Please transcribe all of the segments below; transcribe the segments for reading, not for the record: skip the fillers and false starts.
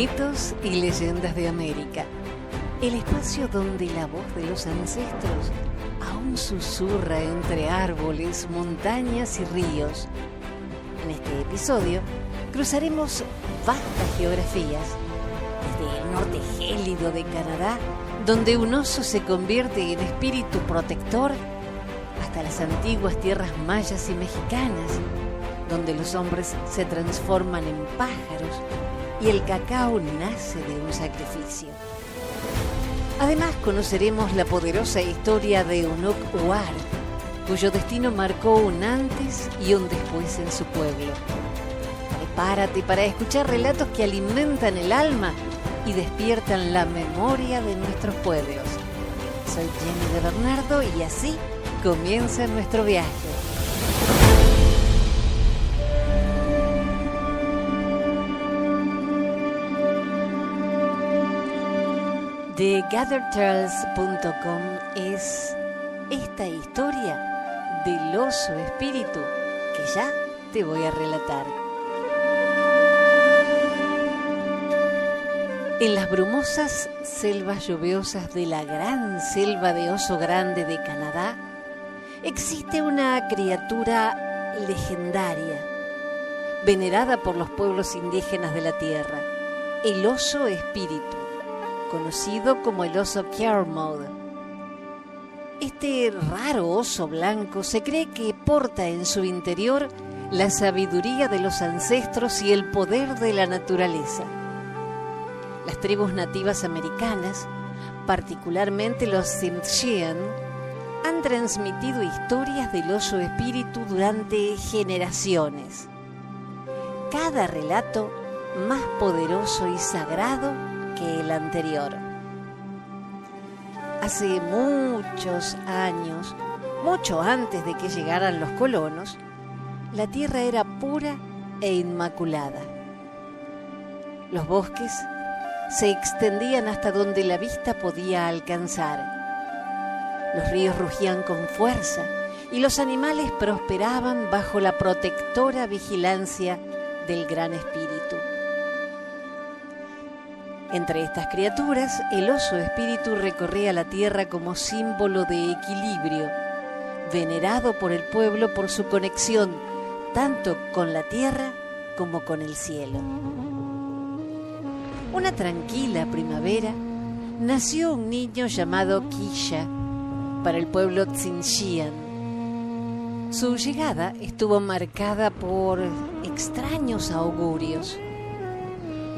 Mitos y leyendas de América. El espacio donde la voz de los ancestros aún susurra entre árboles, montañas y ríos. En este episodio cruzaremos vastas geografías, desde el norte gélido de Canadá, donde un oso se convierte en espíritu protector, hasta las antiguas tierras mayas y mexicanas, donde los hombres se transforman en pájaros y el cacao nace de un sacrificio. Además, conoceremos la poderosa historia de Unuk Uar, cuyo destino marcó un antes y un después en su pueblo. Prepárate para escuchar relatos que alimentan el alma y despiertan la memoria de nuestros pueblos. Soy Jenny de Bernardo y así comienza nuestro viaje. TheGatherTales.com es esta historia del oso espíritu que ya te voy a relatar. En las brumosas selvas lluviosas de la gran selva de oso grande de Canadá, existe una criatura legendaria, venerada por los pueblos indígenas de la tierra, el oso espíritu, conocido como el oso Kermode. Este raro oso blanco se cree que porta en su interior la sabiduría de los ancestros y el poder de la naturaleza. Las tribus nativas americanas, particularmente los Tsimshian, han transmitido historias del oso espíritu durante generaciones. Cada relato más poderoso y sagrado que el anterior. Hace muchos años, mucho antes de que llegaran los colonos, la tierra era pura e inmaculada. Los bosques se extendían hasta donde la vista podía alcanzar. Los ríos rugían con fuerza y los animales prosperaban bajo la protectora vigilancia del Gran Espíritu. Entre estas criaturas, el oso espíritu recorría la tierra como símbolo de equilibrio, venerado por el pueblo por su conexión tanto con la tierra como con el cielo. Una tranquila primavera, nació un niño llamado Kisha para el pueblo Tsimshian. Su llegada estuvo marcada por extraños augurios.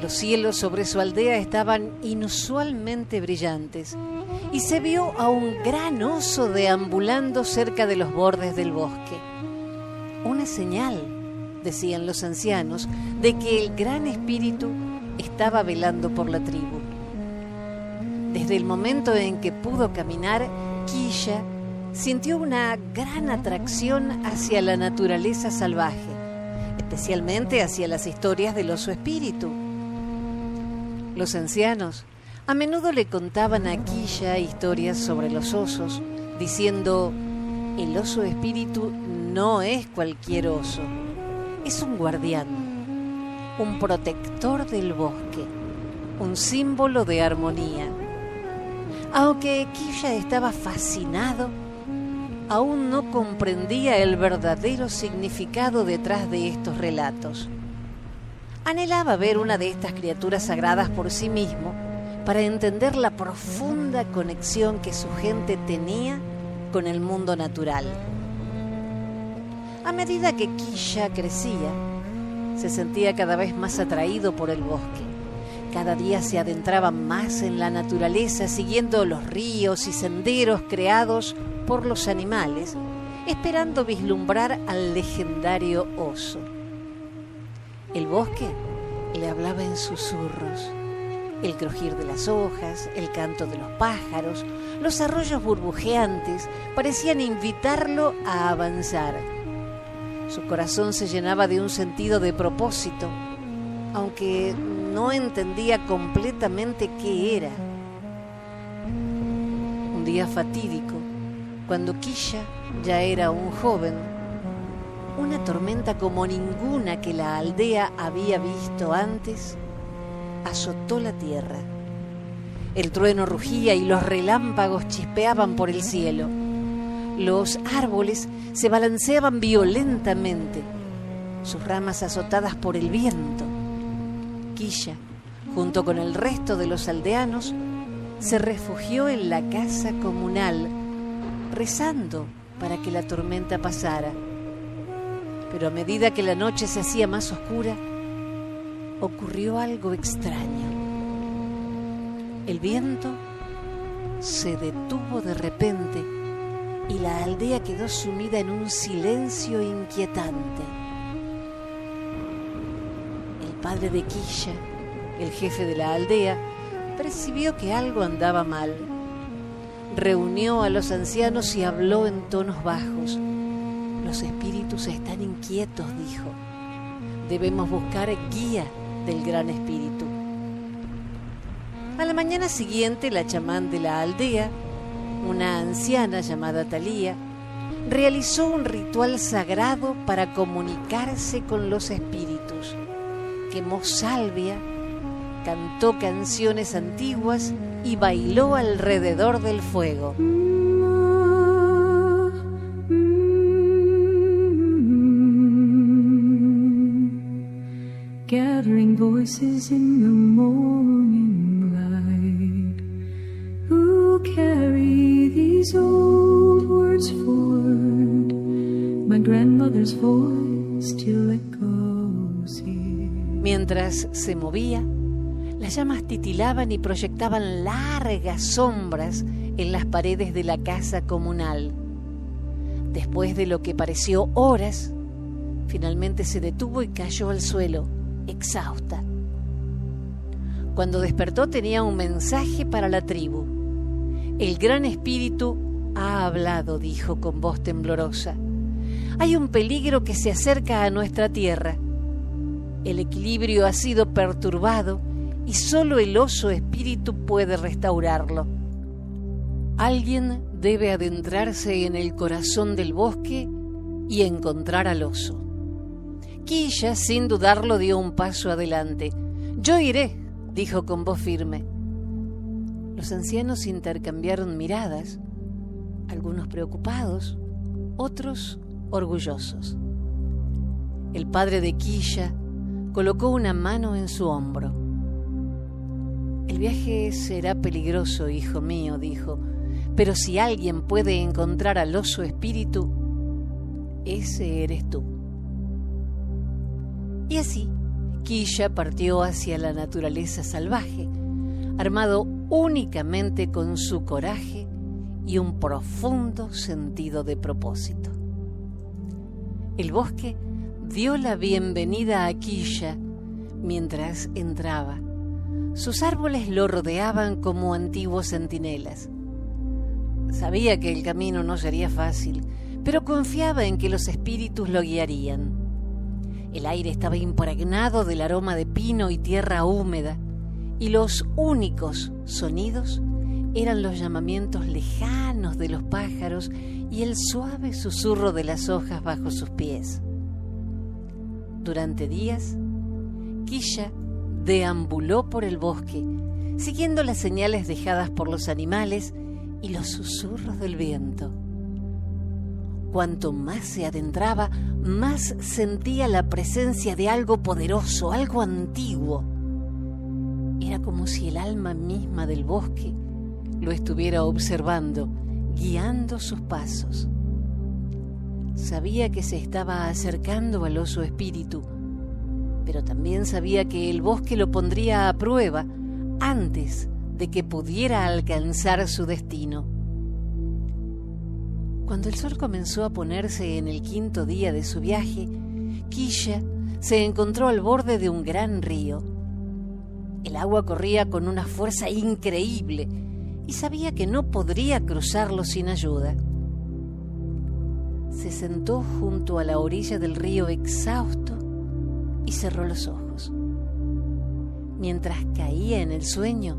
Los cielos sobre su aldea estaban inusualmente brillantes y se vio a un gran oso deambulando cerca de los bordes del bosque. Una señal, decían los ancianos, de que el Gran Espíritu estaba velando por la tribu. Desde el momento en que pudo caminar, Kisha sintió una gran atracción hacia la naturaleza salvaje, especialmente hacia las historias del oso espíritu. Los ancianos a menudo le contaban a Kisha historias sobre los osos, diciendo: el oso espíritu no es cualquier oso, es un guardián, un protector del bosque, un símbolo de armonía. Aunque Kisha estaba fascinado, aún no comprendía el verdadero significado detrás de estos relatos. Anhelaba ver una de estas criaturas sagradas por sí mismo para entender la profunda conexión que su gente tenía con el mundo natural. A medida que Kisha crecía, se sentía cada vez más atraído por el bosque. Cada día se adentraba más en la naturaleza, siguiendo los ríos y senderos creados por los animales, esperando vislumbrar al legendario oso. El bosque le hablaba en susurros. El crujir de las hojas, el canto de los pájaros, los arroyos burbujeantes parecían invitarlo a avanzar. Su corazón se llenaba de un sentido de propósito, aunque no entendía completamente qué era. Un día fatídico, cuando Kisha ya era un joven, una tormenta como ninguna que la aldea había visto antes azotó la tierra. El trueno rugía y los relámpagos chispeaban por el cielo. Los árboles se balanceaban violentamente, sus ramas azotadas por el viento. Quilla, junto con el resto de los aldeanos, se refugió en la casa comunal, rezando para que la tormenta pasara. Pero a medida que la noche se hacía más oscura, ocurrió algo extraño. El viento se detuvo de repente y la aldea quedó sumida en un silencio inquietante. El padre de Quilla, el jefe de la aldea, percibió que algo andaba mal. Reunió a los ancianos y habló en tonos bajos. Los espíritus están inquietos, dijo. Debemos buscar guía del gran espíritu. A la mañana siguiente, la chamán de la aldea, una anciana llamada Talía, realizó un ritual sagrado para comunicarse con los espíritus. Quemó salvia, cantó canciones antiguas y bailó alrededor del fuego. Gathering voices in the morning light, who carry these old words forward, my grandmother's voice still echoes here. Mientras se movía, las llamas titilaban y proyectaban largas sombras en las paredes de la casa comunal. Después de lo que pareció horas, finalmente se detuvo y cayó al suelo, exhausta. Cuando despertó tenía un mensaje para la tribu. El gran espíritu ha hablado, dijo con voz temblorosa. Hay un peligro que se acerca a nuestra tierra. El equilibrio ha sido perturbado y solo el oso espíritu puede restaurarlo. Alguien debe adentrarse en el corazón del bosque y encontrar al oso. Quilla, sin dudarlo, dio un paso adelante. Yo iré, dijo con voz firme. Los ancianos intercambiaron miradas, algunos preocupados, otros orgullosos. El padre de Quilla colocó una mano en su hombro. El viaje será peligroso, hijo mío, dijo, pero si alguien puede encontrar al oso espíritu, ese eres tú. Y así, Quilla partió hacia la naturaleza salvaje, armado únicamente con su coraje y un profundo sentido de propósito. El bosque dio la bienvenida a Quilla mientras entraba. Sus árboles lo rodeaban como antiguos centinelas. Sabía que el camino no sería fácil, pero confiaba en que los espíritus lo guiarían. El aire estaba impregnado del aroma de pino y tierra húmeda, y los únicos sonidos eran los llamamientos lejanos de los pájaros y el suave susurro de las hojas bajo sus pies. Durante días, Quilla deambuló por el bosque, siguiendo las señales dejadas por los animales y los susurros del viento. Cuanto más se adentraba, más sentía la presencia de algo poderoso, algo antiguo. Era como si el alma misma del bosque lo estuviera observando, guiando sus pasos. Sabía que se estaba acercando al oso espíritu, pero también sabía que el bosque lo pondría a prueba antes de que pudiera alcanzar su destino. Cuando el sol comenzó a ponerse en el 5.º día de su viaje, Quilla se encontró al borde de un gran río. El agua corría con una fuerza increíble y sabía que no podría cruzarlo sin ayuda. Se sentó junto a la orilla del río exhausto y cerró los ojos. Mientras caía en el sueño,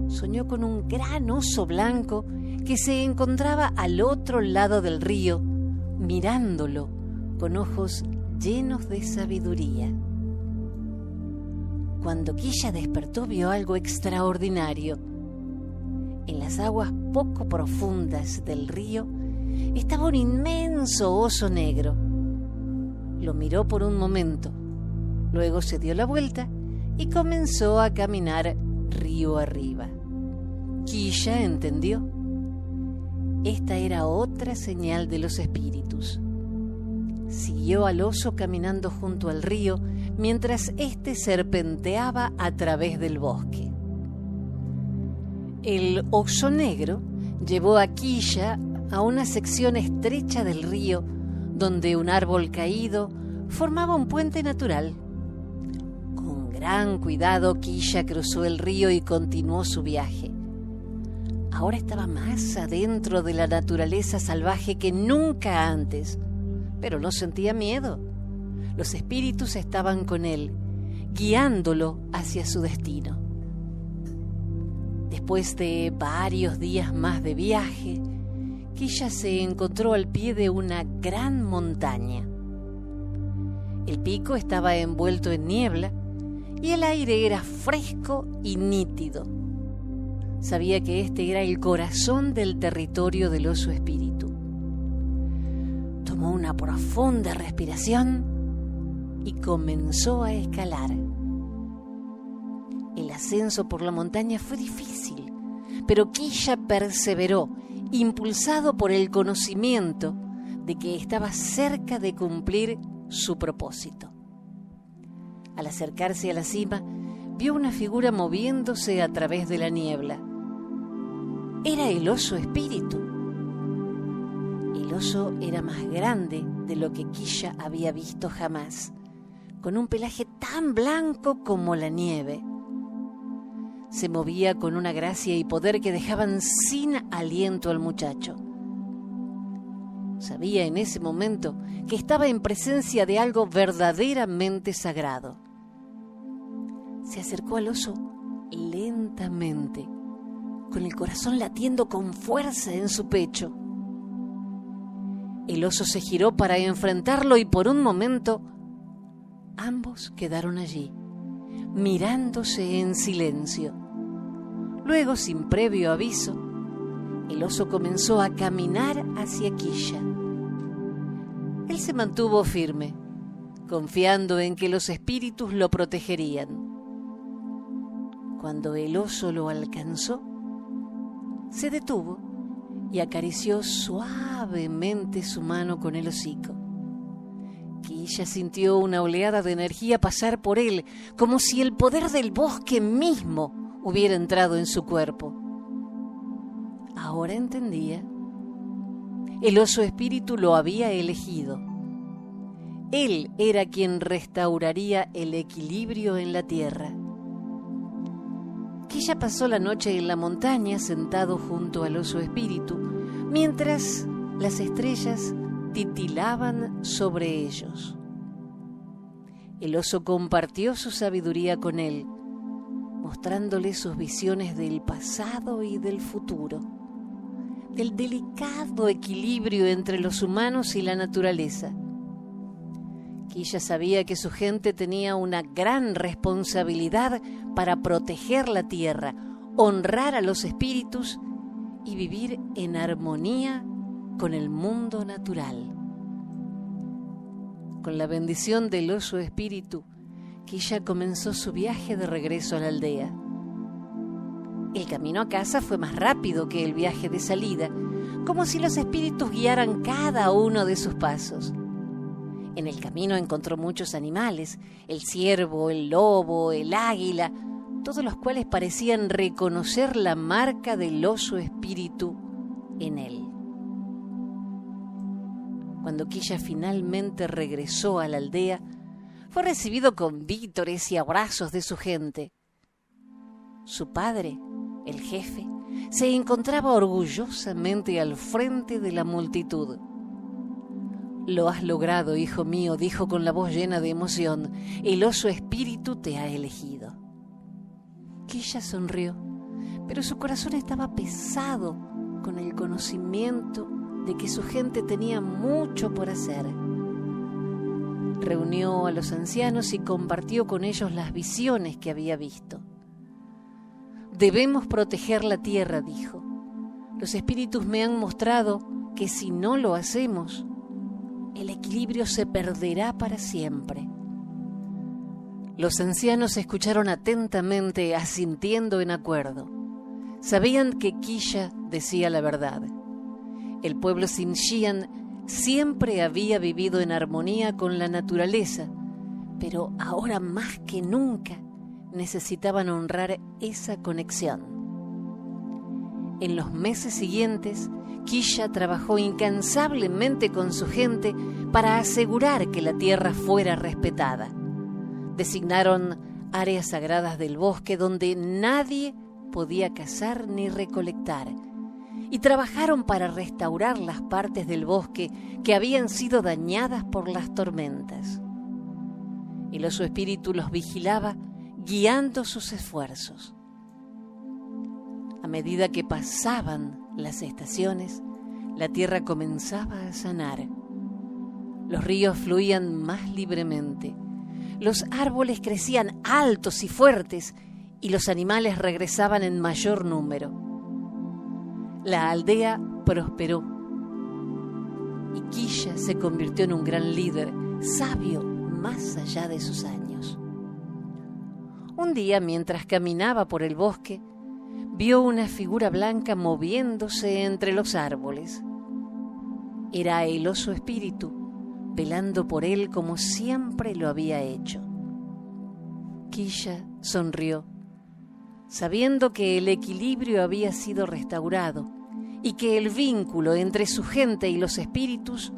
soñó con un gran oso blanco que se encontraba al otro lado del río, mirándolo con ojos llenos de sabiduría. Cuando Quilla despertó, vio algo extraordinario. En las aguas poco profundas del río estaba un inmenso oso negro. Lo miró por un momento, luego se dio la vuelta y comenzó a caminar río arriba. Quilla entendió. Esta era otra señal de los espíritus. Siguió al oso caminando junto al río mientras éste serpenteaba a través del bosque. El oso negro llevó a Quilla a una sección estrecha del río donde un árbol caído formaba un puente natural. Con gran cuidado, Quilla cruzó el río y continuó su viaje. Ahora estaba más adentro de la naturaleza salvaje que nunca antes, pero no sentía miedo. Los espíritus estaban con él, guiándolo hacia su destino. Después de varios días más de viaje, Quilla se encontró al pie de una gran montaña. El pico estaba envuelto en niebla y el aire era fresco y nítido. Sabía que este era el corazón del territorio del oso espíritu. Tomó una profunda respiración y comenzó a escalar. El ascenso por la montaña fue difícil, pero Quilla perseveró, impulsado por el conocimiento de que estaba cerca de cumplir su propósito. Al acercarse a la cima, vio una figura moviéndose a través de la niebla. Era el oso espíritu. El oso era más grande de lo que Quilla había visto jamás, con un pelaje tan blanco como la nieve. Se movía con una gracia y poder que dejaban sin aliento al muchacho. Sabía en ese momento que estaba en presencia de algo verdaderamente sagrado. Se acercó al oso lentamente, con el corazón latiendo con fuerza en su pecho. El oso se giró para enfrentarlo y por un momento ambos quedaron allí, mirándose en silencio. Luego, sin previo aviso, el oso comenzó a caminar hacia Quilla. Él se mantuvo firme, confiando en que los espíritus lo protegerían. Cuando el oso lo alcanzó, se detuvo y acarició suavemente su mano con el hocico. Quilla sintió una oleada de energía pasar por él, como si el poder del bosque mismo hubiera entrado en su cuerpo. Ahora entendía. El oso espíritu lo había elegido. Él era quien restauraría el equilibrio en la tierra. Quilla pasó la noche en la montaña sentado junto al oso espíritu, mientras las estrellas titilaban sobre ellos. El oso compartió su sabiduría con él, mostrándole sus visiones del pasado y del futuro, del delicado equilibrio entre los humanos y la naturaleza. Quilla sabía que su gente tenía una gran responsabilidad para proteger la tierra, honrar a los espíritus y vivir en armonía con el mundo natural. Con la bendición del oso espíritu, Quilla comenzó su viaje de regreso a la aldea. El camino a casa fue más rápido que el viaje de salida, como si los espíritus guiaran cada uno de sus pasos. En el camino encontró muchos animales, el ciervo, el lobo, el águila, todos los cuales parecían reconocer la marca del oso espíritu en él. Cuando Quilla finalmente regresó a la aldea, fue recibido con vítores y abrazos de su gente. Su padre, el jefe, se encontraba orgullosamente al frente de la multitud. «Lo has logrado, hijo mío», dijo con la voz llena de emoción. «El oso espíritu te ha elegido». Quilla sonrió, pero su corazón estaba pesado con el conocimiento de que su gente tenía mucho por hacer. Reunió a los ancianos y compartió con ellos las visiones que había visto. Debemos proteger la tierra, dijo. Los espíritus me han mostrado que si no lo hacemos, el equilibrio se perderá para siempre. Los ancianos escucharon atentamente, asintiendo en acuerdo. Sabían que Quilla decía la verdad. El pueblo Tzinchiyan siempre había vivido en armonía con la naturaleza, pero ahora más que nunca necesitaban honrar esa conexión. En los meses siguientes, Quilla trabajó incansablemente con su gente para asegurar que la tierra fuera respetada. Designaron áreas sagradas del bosque donde nadie podía cazar ni recolectar, y trabajaron para restaurar las partes del bosque que habían sido dañadas por las tormentas. El oso espíritu los vigilaba, guiando sus esfuerzos. A medida que pasaban las estaciones, la tierra comenzaba a sanar. Los ríos fluían más libremente, los árboles crecían altos y fuertes, y los animales regresaban en mayor número. La aldea prosperó y Quilla se convirtió en un gran líder, sabio más allá de sus años. Un día, mientras caminaba por el bosque, vio una figura blanca moviéndose entre los árboles. Era el oso espíritu, velando por él como siempre lo había hecho. Quilla sonrió, sabiendo que el equilibrio había sido restaurado y que el vínculo entre su gente y los espíritus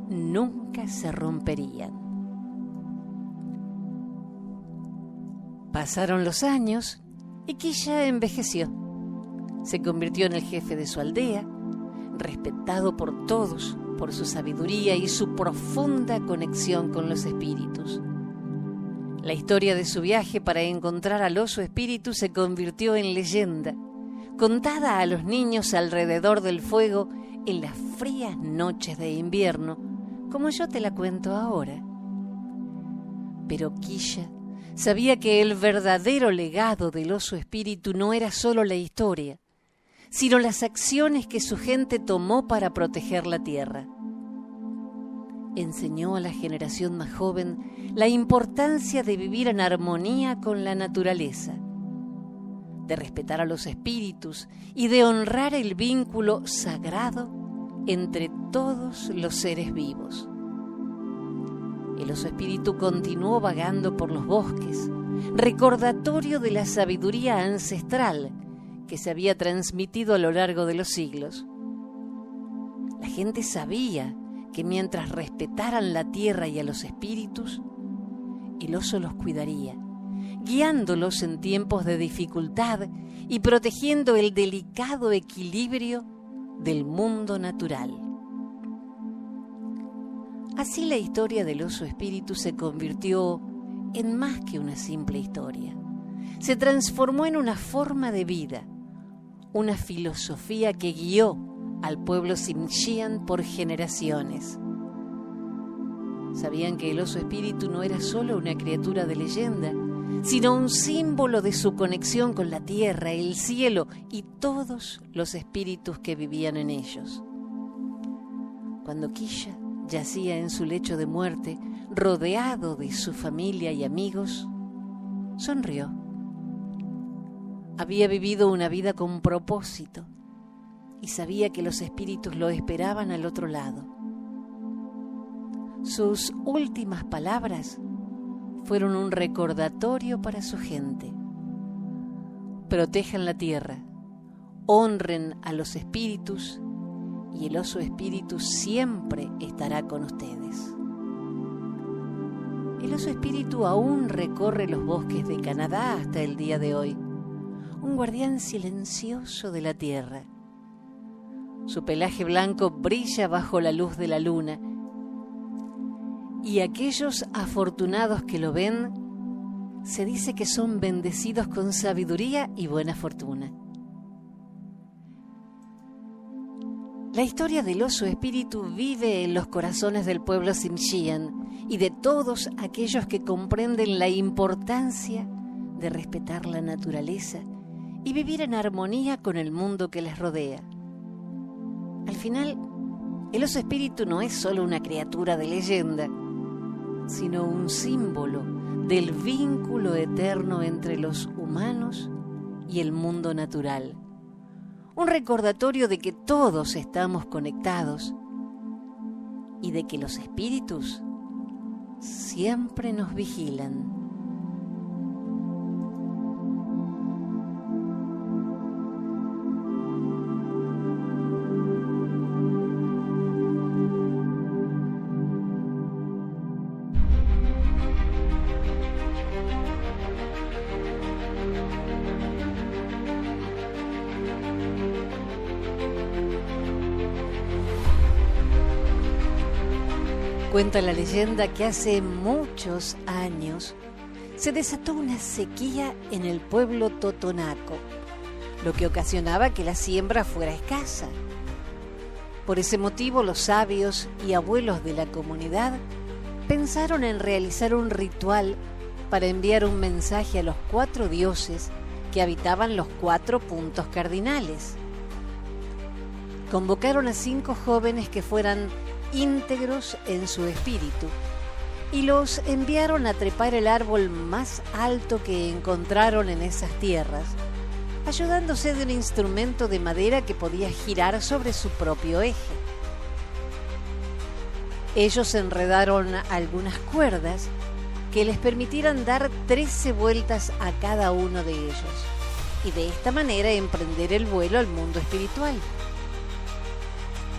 nunca se romperían. Pasaron los años y Quilla envejeció. Se convirtió en el jefe de su aldea, respetado por todos por su sabiduría y su profunda conexión con los espíritus. La historia de su viaje para encontrar al oso espíritu se convirtió en leyenda, contada a los niños alrededor del fuego en las frías noches de invierno, como yo te la cuento ahora. Pero Quilla sabía que el verdadero legado del oso espíritu no era solo la historia, sino las acciones que su gente tomó para proteger la tierra. Enseñó a la generación más joven la importancia de vivir en armonía con la naturaleza, de respetar a los espíritus y de honrar el vínculo sagrado entre todos los seres vivos. El oso espíritu continuó vagando por los bosques, recordatorio de la sabiduría ancestral que se había transmitido a lo largo de los siglos. La gente sabía que mientras respetaran la tierra y a los espíritus, el oso los cuidaría, guiándolos en tiempos de dificultad y protegiendo el delicado equilibrio del mundo natural. Así la historia del oso espíritu se convirtió en más que una simple historia. Se transformó en una forma de vida, una filosofía que guió al pueblo Tzinchiyan por generaciones. Sabían que el oso espíritu no era solo una criatura de leyenda, sino un símbolo de su conexión con la tierra, el cielo y todos los espíritus que vivían en ellos. Cuando Quilla yacía en su lecho de muerte, rodeado de su familia y amigos, sonrió. Había vivido una vida con propósito y sabía que los espíritus lo esperaban al otro lado. Sus últimas palabras fueron un recordatorio para su gente. Protejan la tierra, honren a los espíritus y el oso espíritu siempre estará con ustedes. El oso espíritu aún recorre los bosques de Canadá hasta el día de hoy, un guardián silencioso de la tierra. Su pelaje blanco brilla bajo la luz de la luna, y aquellos afortunados que lo ven, se dice que son bendecidos con sabiduría y buena fortuna. La historia del oso espíritu vive en los corazones del pueblo Tzinchiyan y de todos aquellos que comprenden la importancia de respetar la naturaleza y vivir en armonía con el mundo que les rodea. Al final, el oso espíritu no es solo una criatura de leyenda, sino un símbolo del vínculo eterno entre los humanos y el mundo natural. Un recordatorio de que todos estamos conectados y de que los espíritus siempre nos vigilan. Cuenta la leyenda que hace muchos años se desató una sequía en el pueblo totonaco, lo que ocasionaba que la siembra fuera escasa. Por ese motivo, los sabios y abuelos de la comunidad pensaron en realizar un ritual para enviar un mensaje a los 4 dioses que habitaban los 4 puntos cardinales. Convocaron a 5 jóvenes que fueran íntegros en su espíritu y los enviaron a trepar el árbol más alto que encontraron en esas tierras, ayudándose de un instrumento de madera que podía girar sobre su propio eje. Ellos enredaron algunas cuerdas que les permitieran dar 13 vueltas a cada uno de ellos y de esta manera emprender el vuelo al mundo espiritual.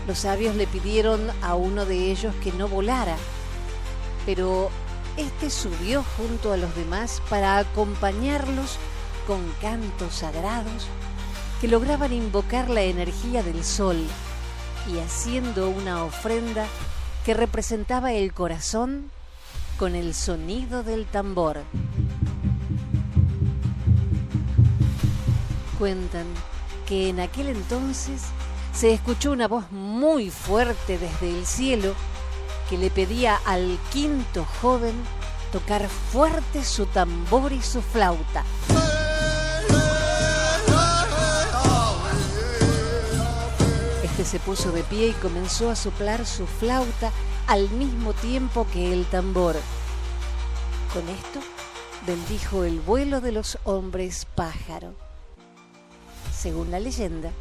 Los sabios le pidieron a uno de ellos que no volara, pero este subió junto a los demás para acompañarlos con cantos sagrados que lograban invocar la energía del sol y haciendo una ofrenda que representaba el corazón con el sonido del tambor. Cuentan que en aquel entonces se escuchó una voz muy fuerte desde el cielo que le pedía al 5.º joven tocar fuerte su tambor y su flauta. Este se puso de pie y comenzó a soplar su flauta al mismo tiempo que el tambor. Con esto bendijo el vuelo de los hombres pájaro. Según la leyenda,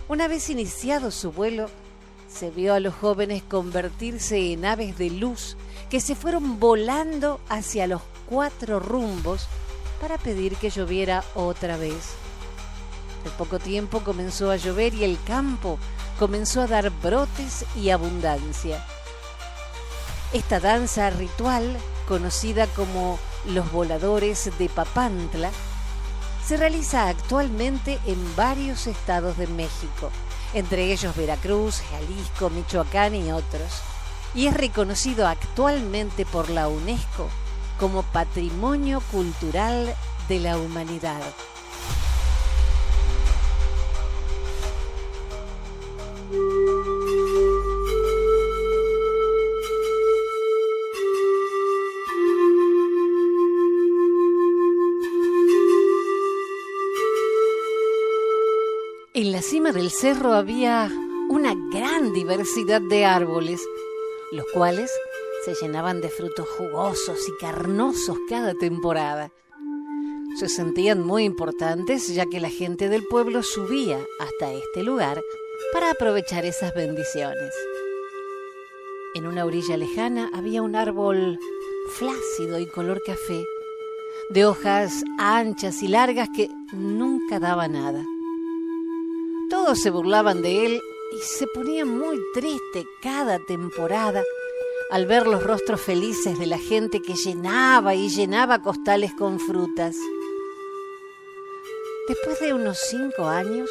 una vez iniciado su vuelo, se vio a los jóvenes convertirse en aves de luz que se fueron volando hacia los 4 rumbos para pedir que lloviera otra vez. En poco tiempo comenzó a llover y el campo comenzó a dar brotes y abundancia. Esta danza ritual, conocida como los voladores de Papantla, se realiza actualmente en varios estados de México, entre ellos Veracruz, Jalisco, Michoacán y otros, y es reconocido actualmente por la UNESCO como Patrimonio Cultural de la Humanidad. En la cima del cerro había una gran diversidad de árboles, los cuales se llenaban de frutos jugosos y carnosos cada temporada. Se sentían muy importantes ya que la gente del pueblo subía hasta este lugar para aprovechar esas bendiciones. En una orilla lejana había un árbol flácido y color café, de hojas anchas y largas que nunca daba nada. Todos se burlaban de él y se ponía muy triste cada temporada al ver los rostros felices de la gente que llenaba y llenaba costales con frutas. Después de unos 5 años,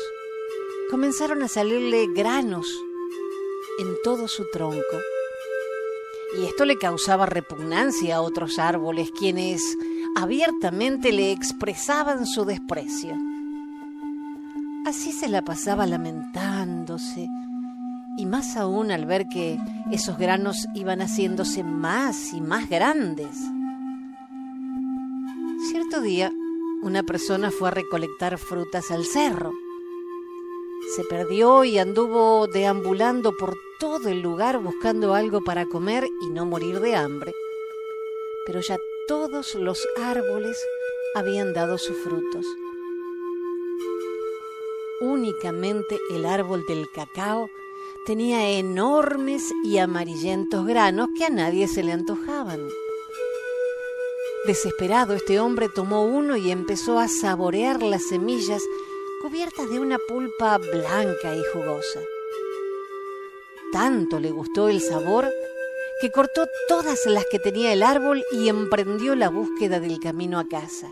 comenzaron a salirle granos en todo su tronco. Y esto le causaba repugnancia a otros árboles, quienes abiertamente le expresaban su desprecio. Así se la pasaba lamentándose y más aún al ver que esos granos iban haciéndose más y más grandes. Cierto día, una persona fue a recolectar frutas al cerro. Se perdió y anduvo deambulando por todo el lugar buscando algo para comer y no morir de hambre. Pero ya todos los árboles habían dado sus frutos. Únicamente el árbol del cacao tenía enormes y amarillentos granos que a nadie se le antojaban. Desesperado, este hombre tomó uno y empezó a saborear las semillas cubiertas de una pulpa blanca y jugosa. Tanto le gustó el sabor que cortó todas las que tenía el árbol y emprendió la búsqueda del camino a casa.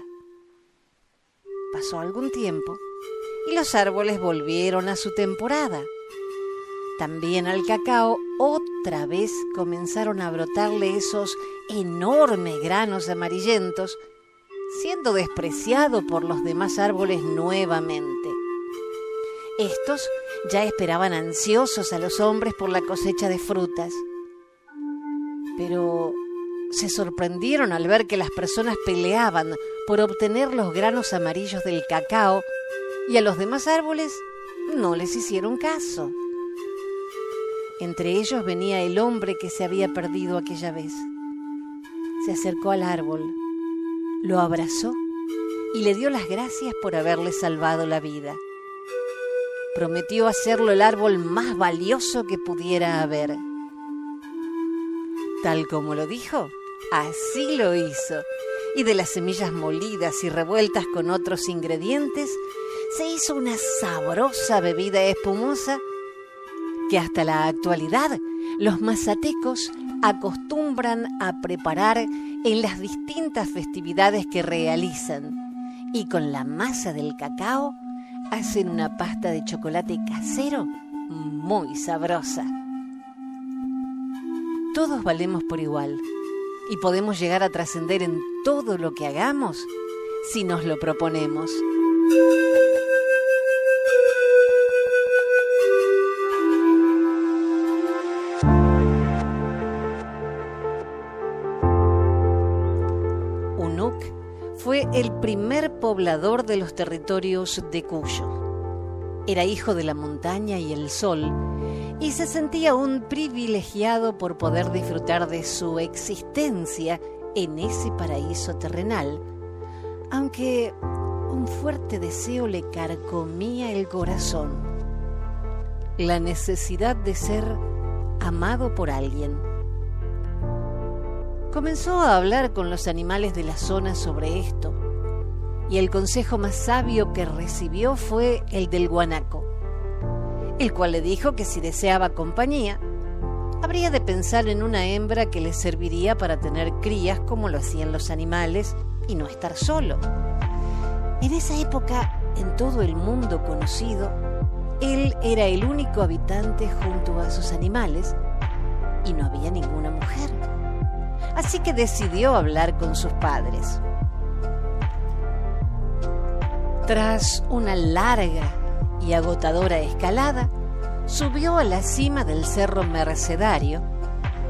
Pasó algún tiempo y los árboles volvieron a su temporada. También al cacao otra vez comenzaron a brotarle esos enormes granos amarillentos, siendo despreciado por los demás árboles nuevamente. Estos ya esperaban ansiosos a los hombres por la cosecha de frutas. Pero se sorprendieron al ver que las personas peleaban por obtener los granos amarillos del cacao y a los demás árboles no les hicieron caso. Entre ellos venía el hombre que se había perdido aquella vez. Se acercó al árbol, lo abrazó y le dio las gracias por haberle salvado la vida. Prometió hacerlo el árbol más valioso que pudiera haber. Tal como lo dijo, así lo hizo, y de las semillas molidas y revueltas con otros ingredientes, se hizo una sabrosa bebida espumosa que hasta la actualidad los mazatecos acostumbran a preparar en las distintas festividades que realizan, y con la masa del cacao hacen una pasta de chocolate casero muy sabrosa. Todos valemos por igual y podemos llegar a trascender en todo lo que hagamos si nos lo proponemos. Unuk fue el primer poblador de los territorios de Cuyo. Era hijo de la montaña y el sol, y se sentía un privilegiado por poder disfrutar de su existencia en ese paraíso terrenal, aunque un fuerte deseo le carcomía el corazón: la necesidad de ser amado por alguien. Comenzó a hablar con los animales de la zona sobre esto, y el consejo más sabio que recibió fue el del guanaco, el cual le dijo que si deseaba compañía, habría de pensar en una hembra que le serviría para tener crías como lo hacían los animales y no estar solo. En esa época, en todo el mundo conocido, él era el único habitante junto a sus animales y no había ninguna mujer. Así que decidió hablar con sus padres. Tras una larga y agotadora escalada, subió a la cima del cerro Mercedario,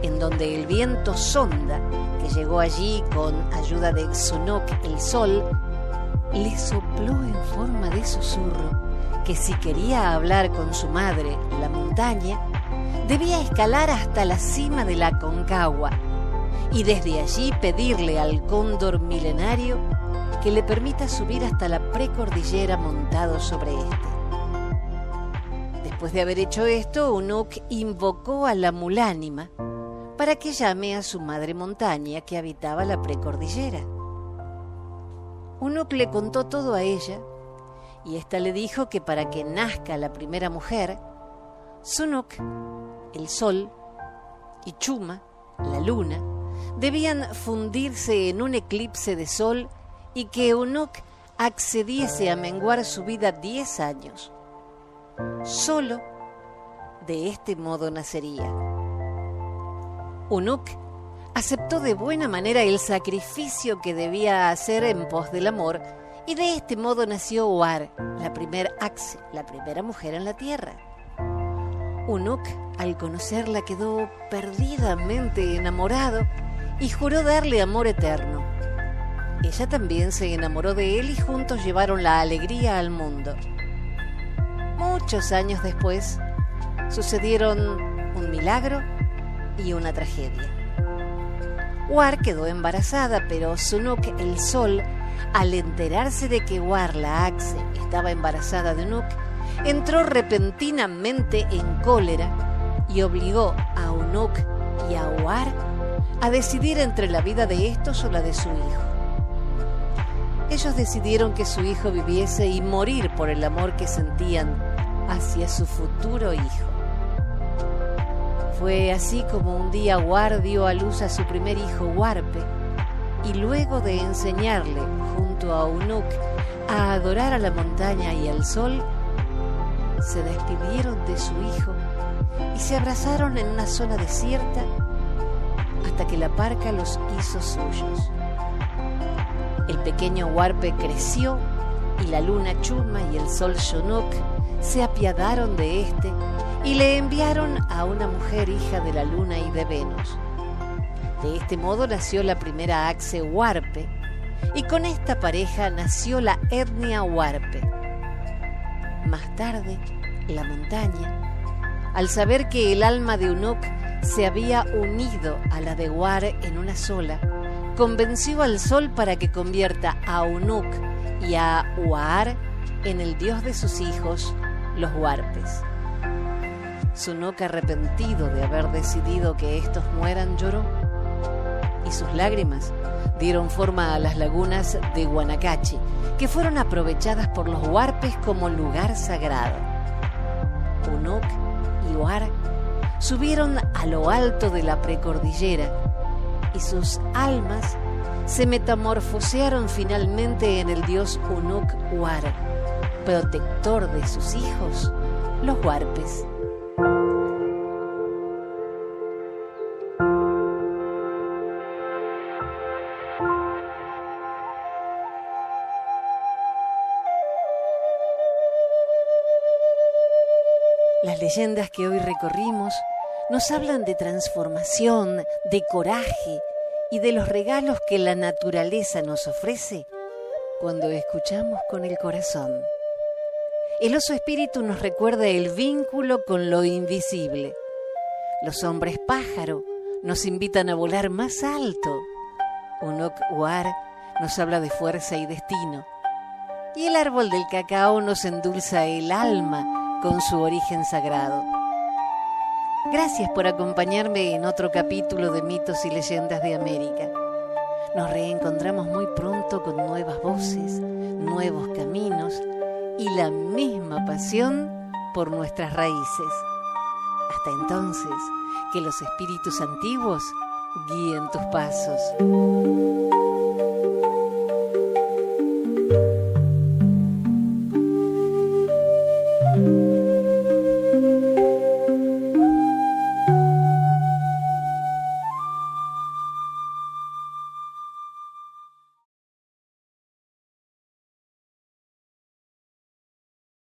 en donde el viento sonda, que llegó allí con ayuda de Xunuk el sol, le sopló en forma de susurro que si quería hablar con su madre, la montaña, debía escalar hasta la cima de la Aconcagua y desde allí pedirle al cóndor milenario que le permita subir hasta la precordillera montado sobre este. Después de haber hecho esto, Unuk invocó a la mulánima para que llame a su madre montaña que habitaba la precordillera. Unuk le contó todo a ella y ésta le dijo que para que nazca la primera mujer, Sunuk, el sol, y Chuma, la luna, debían fundirse en un eclipse de sol y que Unuk accediese a menguar su vida 10 años. Solo de este modo nacería. Unuk aceptó de buena manera el sacrificio que debía hacer en pos del amor, y de este modo nació Uar, la primera mujer en la tierra. Unuk, al conocerla, quedó perdidamente enamorado y juró darle amor eterno. Ella también se enamoró de él y juntos llevaron la alegría al mundo. Muchos años después, sucedieron un milagro y una tragedia. War quedó embarazada, pero Sunuk, el sol, al enterarse de que War, la Axe, estaba embarazada de Unuk, entró repentinamente en cólera y obligó a Unuk y a War a decidir entre la vida de estos o la de su hijo. Ellos decidieron que su hijo viviese y morir por el amor que sentían hacia su futuro hijo. Fue así como un día War dio a luz a su primer hijo, Warpe, y luego de enseñarle, junto a Unuk, a adorar a la montaña y al sol, se despidieron de su hijo y se abrazaron en una zona desierta hasta que la parca los hizo suyos. El pequeño Warpe creció y la luna Chuma y el sol Shonok se apiadaron de éste y le enviaron a una mujer hija de la luna y de Venus. De este modo nació la primera Axe Warpe y con esta pareja nació la etnia Warpe. Más tarde, la montaña, al saber que el alma de Unuk se había unido a la de War en una sola, convenció al sol para que convierta a Unuk y a War en el dios de sus hijos, los Warpes. Sunuk, arrepentido de haber decidido que estos mueran, lloró, y sus lágrimas dieron forma a las lagunas de Guanacache, que fueron aprovechadas por los Warpes como lugar sagrado. Unuk y War subieron a lo alto de la precordillera y sus almas se metamorfosearon finalmente en el dios Unuk War, protector de sus hijos, los Warpes. Las leyendas que hoy recorrimos nos hablan de transformación, de coraje y de los regalos que la naturaleza nos ofrece cuando escuchamos con el corazón. El oso espíritu nos recuerda el vínculo con lo invisible. Los hombres pájaro nos invitan a volar más alto. Unuk War nos habla de fuerza y destino. Y el árbol del cacao nos endulza el alma con su origen sagrado. Gracias por acompañarme en otro capítulo de Mitos y Leyendas de América. Nos reencontramos muy pronto con nuevas voces, nuevos caminos y la misma pasión por nuestras raíces. Hasta entonces, que los espíritus antiguos guíen tus pasos.